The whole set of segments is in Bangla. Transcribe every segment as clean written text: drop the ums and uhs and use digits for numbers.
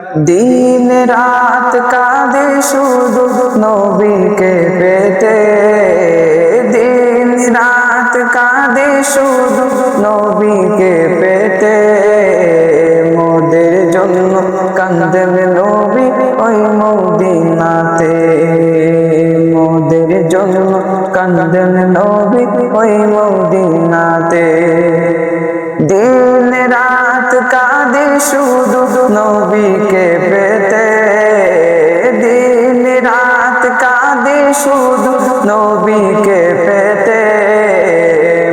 দিন রাত কাঁদে শুধু নবীকে পেতে, দিন রাত কাঁদে শুধু নবীকে পেতে। মোদের জন্য কাঁদেন নবী ওই মদিনাতে, মোদের জন্য কাঁদেন নবী ওই মদিনাতে। দিন রাত কাঁদে শুধু নবীকে পেতে, দিন রাত কাঁদে শুধু নবীকে পেতে।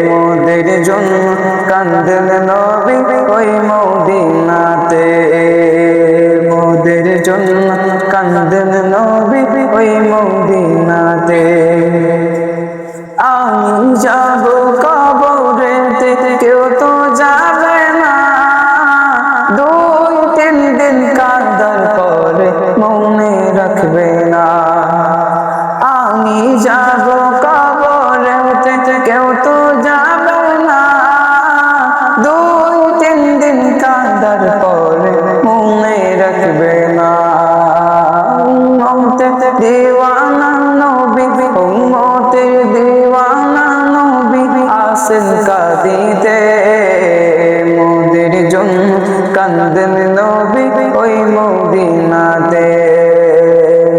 মোদের জন্য কাঁদেন নবী ওই মদিনাতে, মোদের জন্য কাঁদেন নবী ওই মদিনাতে। আমি যাব কবরেতে কেউ তো যাবে না, 2-3 দিন কাঁদার পরে মনে রাখবে না। আমি যাব কবরেতে কেউ তো যাবে না, 2-3 দিন কাঁদার পরে মনে রাখবে না। উম্মতের দিওয়ানা নবী, উম্মতের দিওয়ানা নবী আসেন কাঁদিতে। মোদের জন্য কাঁদেন নবী ওই মদিনাতে,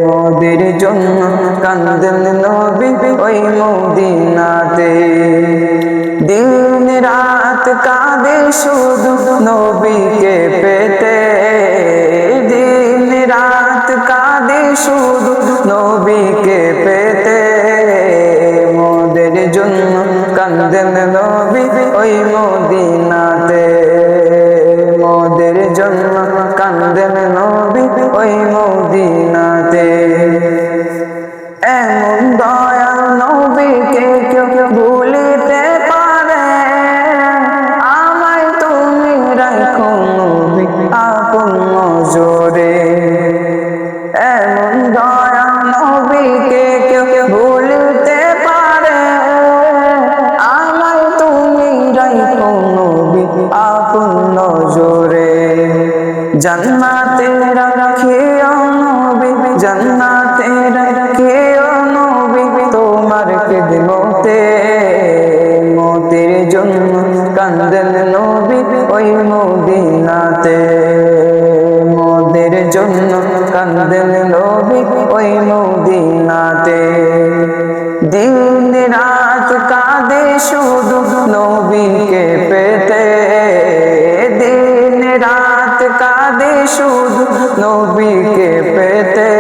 মোদের জন্য কাঁদেন নবী ওই মদিনাতে। দিন রাত কাঁদে শুধু নবীকে পেতে, দিন রাত কাঁদে শুধু নবীকে পেতে। মোদের জন্য কাঁদেন নবী ওই মদিনাতে, মোদের জন্য কাঁদেন নবী ওই মদিনাতে। এমন দয়াল নবীকে কেউ ভুলিতে পারে, আমায় তুমি রাখো নবী আপন নজরে। এমন দয়াল নবীকে কেউ ভুলিতে পারে, আমায় তুমি রাখো নবী আপন নজরে। জান্নাতে রাখিও নবী, জান্নাতে রাখিও নবী তোমার খিদমতে। মোদের জন্য কাঁদেন নবী ওই মদিনাতে, মোদের জন্য কাঁদেন নবী ওই মদিনাতে। দিন রাত কাঁদে শুধু নবীকে পেতে, দিন রাত কাঁদে শুধু নবীকে পেতে।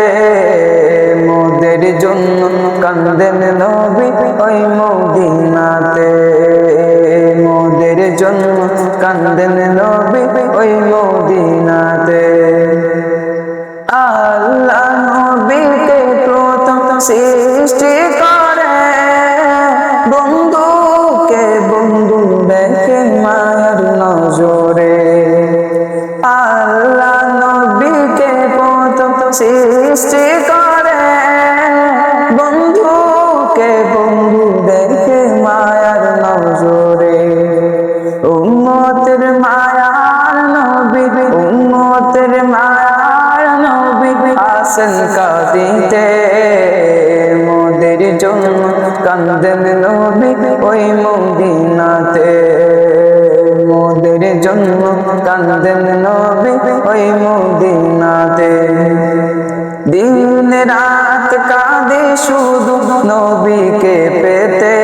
মোদের জন্য কাঁদেন নবী ওই মদিনাতে, মোদের জন্য কাঁদেন নবী ওই মদিনাতে। আল্লাহ নবীকে প্রথম সৃষ্টি করে, বন্ধুকে বন্ধু দেখে মায়ার নজরে। আল্লাহ নবীকে প্রথম সৃষ্টি করে, বন্ধুকে বন্ধু দেখে মায়ার নজরে। উম্মতের মায়ার নবী, উম্মতের মায়ার নবী আসেন কাঁদিতে। মোদের জন্য কাঁদেন নবী ওই মদিনাতে, মোদের জন্য কাঁদেন নবী ওই মদিনাতে। দিন রাত কাঁদে শুধু নবীকে পেতে,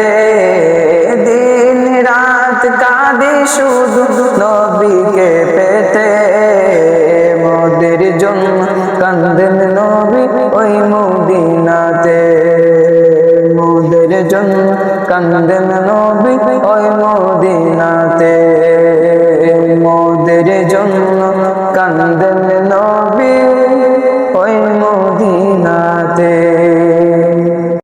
দিন রাত কাঁদে শুধু নবীকে পেতে। মোদের জন্য কাঁদেন নবী ওই মদিনাতে, মোদের জন্য কাঁদেন নবী ওই মদিনাতে, মোদের জন্য কাঁদেন